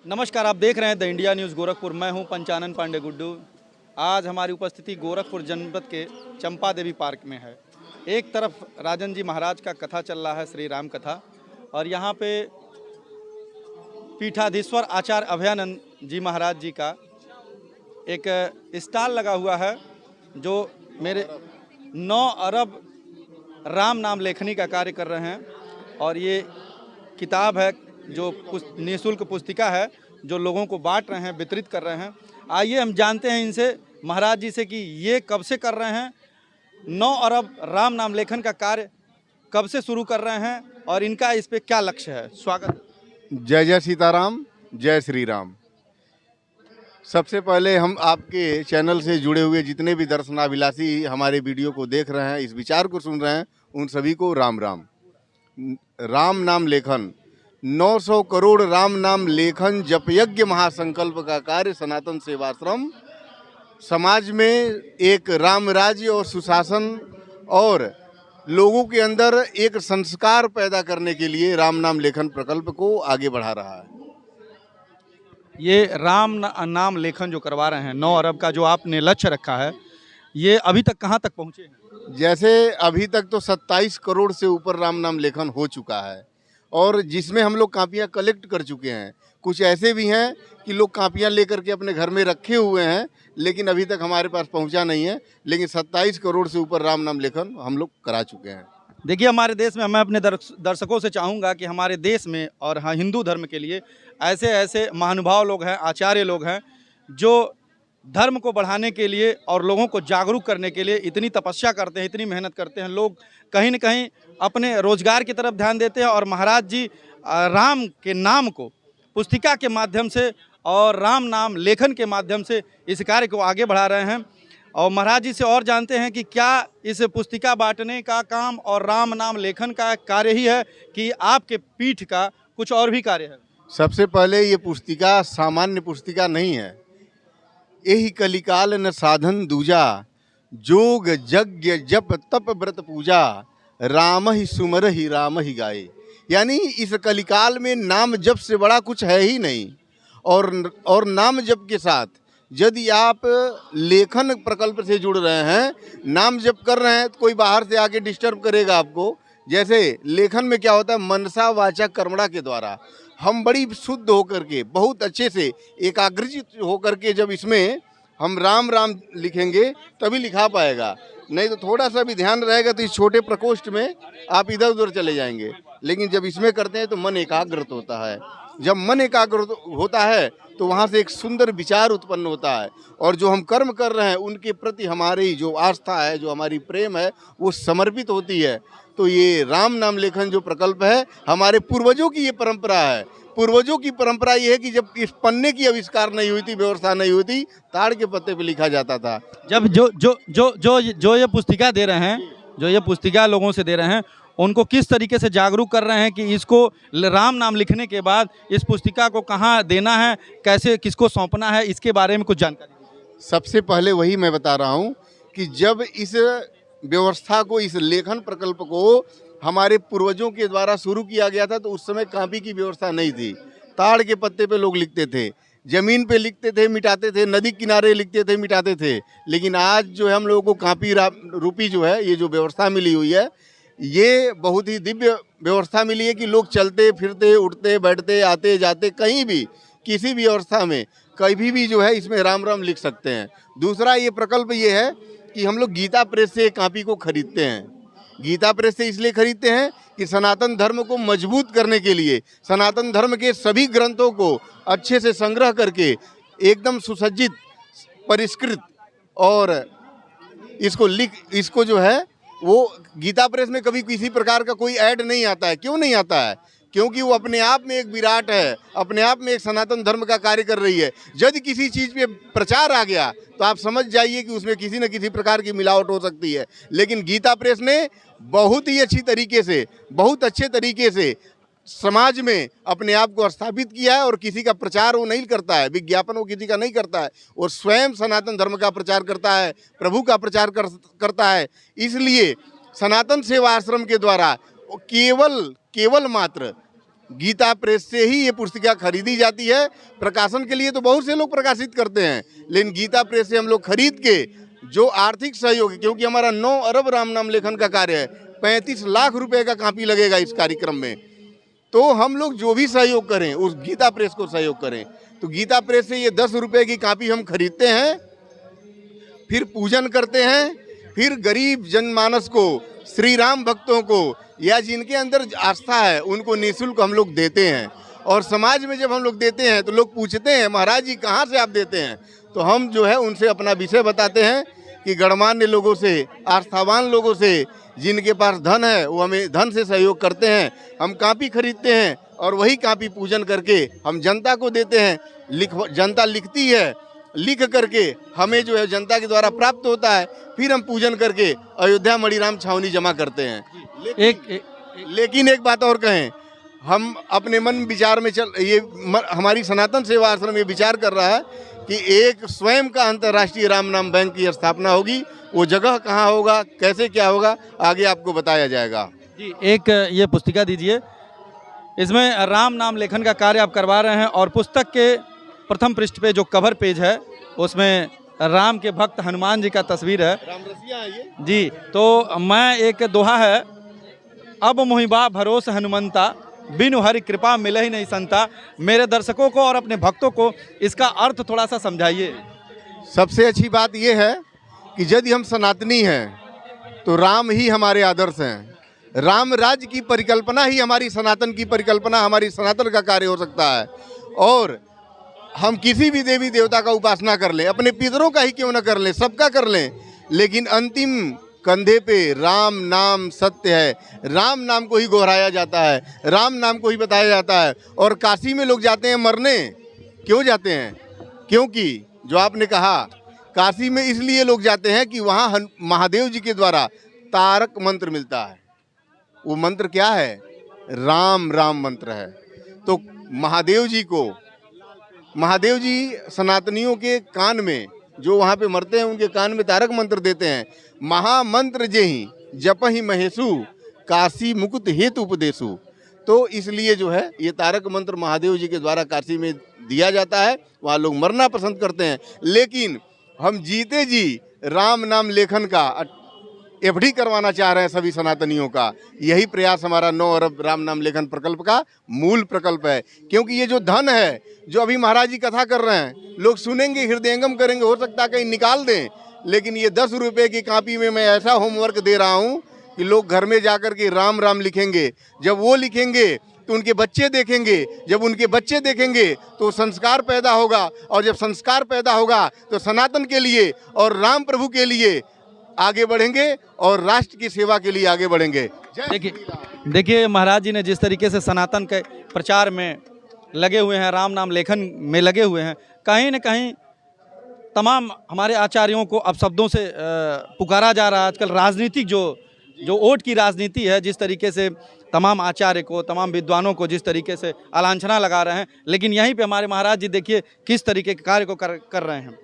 नमस्कार, आप देख रहे हैं द इंडिया न्यूज़ गोरखपुर। मैं हूं पंचानन पांडे गुड्डू। आज हमारी उपस्थिति गोरखपुर जनपद के चंपा देवी पार्क में है। एक तरफ राजन जी महाराज का कथा चल रहा है, श्री राम कथा, और यहाँ पे पीठाधीश्वर आचार्य अभयानंद जी महाराज जी का एक स्टॉल लगा हुआ है, जो मेरे 9 अरब राम नाम लेखनी का कार्य कर रहे हैं। और ये किताब है जो निःशुल्क पुस्तिका है, जो लोगों को बांट रहे हैं, वितरित कर रहे हैं। आइए हम जानते हैं इनसे, महाराज जी से, कि ये कब से कर रहे हैं, 9 अरब राम नाम लेखन का कार्य कब से शुरू कर रहे हैं और इनका इस पे क्या लक्ष्य है। स्वागत। जय जय सीताराम, जय श्री राम। सबसे पहले हम आपके चैनल से जुड़े हुए जितने भी दर्शनाभिलाषी हमारे वीडियो को देख रहे हैं, इस विचार को सुन रहे हैं, उन सभी को राम राम। राम नाम लेखन 900 करोड़ राम नाम लेखन जप यज्ञ महासंकल्प का कार्य सनातन सेवाश्रम समाज में एक राम राज्य और सुशासन और लोगों के अंदर एक संस्कार पैदा करने के लिए राम नाम लेखन प्रकल्प को आगे बढ़ा रहा है। ये राम नाम लेखन जो करवा रहे हैं, 9 अरब का जो आपने लक्ष्य रखा है, ये अभी तक कहाँ तक पहुँचे हैं? जैसे अभी तक तो 27 करोड़ से ऊपर राम नाम लेखन हो चुका है, और जिसमें हम लोग कापियाँ कलेक्ट कर चुके हैं। कुछ ऐसे भी हैं कि लोग कापियाँ लेकर के अपने घर में रखे हुए हैं, लेकिन अभी तक हमारे पास पहुंचा नहीं है। लेकिन 27 करोड़ से ऊपर राम नाम लेखन हम लोग करा चुके हैं। देखिए, हमारे देश में, मैं अपने दर्शकों से चाहूँगा कि हमारे देश में और हाँ, हिंदू धर्म के लिए ऐसे ऐसे महानुभाव लोग हैं, आचार्य लोग हैं, जो धर्म को बढ़ाने के लिए और लोगों को जागरूक करने के लिए इतनी तपस्या करते हैं, इतनी मेहनत करते हैं। लोग कहीं न कहीं अपने रोजगार की तरफ ध्यान देते हैं, और महाराज जी राम के नाम को पुस्तिका के माध्यम से और राम नाम लेखन के माध्यम से इस कार्य को आगे बढ़ा रहे हैं। और महाराज जी से और जानते हैं कि क्या इस पुस्तिका बांटने का काम और राम नाम लेखन का कार्य ही है कि आपके पीठ का कुछ और भी कार्य है? सबसे पहले ये पुस्तिका सामान्य पुस्तिका नहीं है। यही कलिकाल न साधन दूजा, जोग यज्ञ जप तप व्रत पूजा, राम ही सुमर ही राम ही गाए। यानी इस कलिकाल में नाम जप से बड़ा कुछ है ही नहीं। और नाम जप के साथ यदि आप लेखन प्रकल्प से जुड़ रहे हैं, नाम जप कर रहे हैं, तो कोई बाहर से आके डिस्टर्ब करेगा आपको। जैसे लेखन में क्या होता है, मनसा वाचा कर्मणा के द्वारा हम बड़ी शुद्ध होकर के, बहुत अच्छे से एकाग्रचित होकर के जब इसमें हम राम राम लिखेंगे तभी लिखा पाएगा। नहीं तो थोड़ा सा भी ध्यान रहेगा तो इस छोटे प्रकोष्ठ में आप इधर उधर चले जाएंगे। लेकिन जब इसमें करते हैं तो मन एकाग्रत होता है। जब मन एकाग्र होता है तो वहाँ से एक सुंदर विचार उत्पन्न होता है, और जो हम कर्म कर रहे हैं उनके प्रति हमारी जो आस्था है, जो हमारी प्रेम है, वो समर्पित होती है। तो ये राम नाम लेखन जो प्रकल्प है, हमारे पूर्वजों की ये परंपरा है। पूर्वजों की परंपरा ये है कि जब इस पन्ने की आविष्कार नहीं हुई थी, व्यवस्था नहीं हुई थी, ताड़ के पत्ते पे लिखा जाता था। जब जो ये पुस्तिका दे रहे हैं, जो ये पुस्तिका लोगों से दे रहे हैं, उनको किस तरीके से जागरूक कर रहे हैं कि इसको राम नाम लिखने के बाद इस पुस्तिका को कहाँ देना है, कैसे, किसको सौंपना है, इसके बारे में कुछ जानकारी दीजिए। सबसे पहले वही मैं बता रहा हूँ कि जब इस व्यवस्था को, इस लेखन प्रकल्प को हमारे पूर्वजों के द्वारा शुरू किया गया था, तो उस समय कापी की व्यवस्था नहीं थी। ताड़ के पत्ते पे लोग लिखते थे, जमीन पे लिखते थे, मिटाते थे, नदी किनारे लिखते थे, मिटाते थे। लेकिन आज जो है हम लोगों को कापी रूपी जो है, ये जो व्यवस्था मिली हुई है, ये बहुत ही दिव्य व्यवस्था मिली है कि लोग चलते फिरते, उठते बैठते, आते जाते, कहीं भी किसी भी अवस्था में कभी भी जो है इसमें राम राम लिख सकते हैं। दूसरा ये प्रकल्प ये है कि हम लोग गीता प्रेस से कापी को खरीदते हैं। गीता प्रेस से इसलिए खरीदते हैं कि सनातन धर्म को मजबूत करने के लिए, सनातन धर्म के सभी ग्रंथों को अच्छे से संग्रह करके एकदम सुसज्जित, परिष्कृत, और इसको जो है वो गीता प्रेस में कभी किसी प्रकार का कोई ऐड नहीं आता है। क्यों नहीं आता है? क्योंकि वो अपने आप में एक विराट है, अपने आप में एक सनातन धर्म का कार्य कर रही है। यदि किसी चीज़ पे प्रचार आ गया तो आप समझ जाइए कि उसमें किसी न किसी प्रकार की मिलावट हो सकती है। लेकिन गीता प्रेस ने बहुत ही अच्छी तरीके से, बहुत अच्छे तरीके से समाज में अपने आप को स्थापित किया है, और किसी का प्रचार वो नहीं करता है, विज्ञापन वो किसी का नहीं करता है, और स्वयं सनातन धर्म का प्रचार करता है, प्रभु का प्रचार करता है। इसलिए सनातन सेवा आश्रम के द्वारा केवल मात्र गीता प्रेस से ही ये पुस्तिका खरीदी जाती है। प्रकाशन के लिए तो बहुत से लोग प्रकाशित करते हैं, लेकिन गीता प्रेस से हम लोग खरीद के जो आर्थिक सहयोग है, क्योंकि हमारा 9 अरब राम नाम लेखन का कार्य है, 35 लाख रुपए का कापी लगेगा इस कार्यक्रम में, तो हम लोग जो भी सहयोग करें उस गीता प्रेस को सहयोग करें। तो गीता प्रेस से ये 10 रुपए की कापी हम खरीदते हैं, फिर पूजन करते हैं, फिर गरीब जनमानस को, श्री राम भक्तों को या जिनके अंदर आस्था है उनको निःशुल्क हम लोग देते हैं। और समाज में जब हम लोग देते हैं तो लोग पूछते हैं महाराज जी कहाँ से आप देते हैं, तो हम जो है उनसे अपना विषय बताते हैं कि गणमान्य लोगों से, आस्थावान लोगों से, जिनके पास धन है वो हमें धन से सहयोग करते हैं। हम कापी खरीदते हैं और वही कापी पूजन करके हम जनता को देते हैं। जनता लिखती है, लिख करके हमें जो है जनता के द्वारा प्राप्त होता है, फिर हम पूजन करके अयोध्या मणिराम छावनी जमा करते हैं। लेकिन एक बात और कहें, हम अपने मन विचार में हमारी सनातन सेवा आश्रम ये विचार कर रहा है कि एक स्वयं का अंतर्राष्ट्रीय राम नाम बैंक की स्थापना होगी। वो जगह कहाँ होगा, कैसे क्या होगा, आगे आपको बताया जाएगा। जी, एक ये पुस्तिका दीजिए, इसमें राम नाम लेखन का कार्य आप करवा रहे हैं और पुस्तक के प्रथम पृष्ठ पे जो कवर पेज है उसमें राम के भक्त हनुमान जी का तस्वीर है। राम रसिया है ये जी। तो मैं एक दोहा है, अब मुहिबा भरोस हनुमंता, बिनु हरि कृपा मिले ही नहीं संता। मेरे दर्शकों को और अपने भक्तों को इसका अर्थ थोड़ा सा समझाइए। सबसे अच्छी बात यह है कि यदि हम सनातनी हैं तो राम ही हमारे आदर्श हैं। राम राज्य की परिकल्पना ही हमारी सनातन की परिकल्पना, हमारी सनातन का कार्य हो सकता है। और हम किसी भी देवी देवता का उपासना कर लें, अपने पितरों का ही क्यों न कर लें, सबका कर लें, लेकिन अंतिम कंधे पे राम नाम सत्य है। राम नाम को ही दोहराया जाता है, राम नाम को ही बताया जाता है। और काशी में लोग जाते हैं मरने, क्यों जाते हैं? क्योंकि जो आपने कहा, काशी में इसलिए लोग जाते हैं कि वहाँ महादेव जी के द्वारा तारक मंत्र मिलता है। वो मंत्र क्या है? राम राम मंत्र है। तो महादेव जी सनातनियों के कान में, जो वहाँ पे मरते हैं उनके कान में तारक मंत्र देते हैं, महामंत्र जेहि जपहि महेशु, काशी मुकुट हेतु उपदेशु। तो इसलिए जो है ये तारक मंत्र महादेव जी के द्वारा काशी में दिया जाता है, वहाँ लोग मरना पसंद करते हैं। लेकिन हम जीते जी राम नाम लेखन का एफडी करवाना चाह रहे हैं सभी सनातनियों का। यही प्रयास हमारा 9 अरब राम नाम लेखन प्रकल्प का मूल प्रकल्प है। क्योंकि ये जो धन है, जो अभी महाराज जी कथा कर रहे हैं, लोग सुनेंगे, हृदयंगम करेंगे, हो सकता है कहीं निकाल दें, लेकिन ये 10 रुपये की कापी में मैं ऐसा होमवर्क दे रहा हूँ कि लोग घर में जाकर के राम राम लिखेंगे। जब वो लिखेंगे तो उनके बच्चे देखेंगे, जब उनके बच्चे देखेंगे तो संस्कार पैदा होगा, और जब संस्कार पैदा होगा तो सनातन के लिए और राम प्रभु के लिए आगे बढ़ेंगे और राष्ट्र की सेवा के लिए आगे बढ़ेंगे। देखिए महाराज जी ने जिस तरीके से सनातन के प्रचार में लगे हुए हैं, राम नाम लेखन में लगे हुए हैं, कहीं न कहीं तमाम हमारे आचार्यों को अब शब्दों से पुकारा जा रहा है। आजकल राजनीतिक जो वोट की राजनीति है, जिस तरीके से तमाम आचार्य को, तमाम विद्वानों को जिस तरीके से आलांछना लगा रहे हैं, लेकिन यहीं पे हमारे महाराज जी देखिए किस तरीके के कार्य को कर रहे हैं।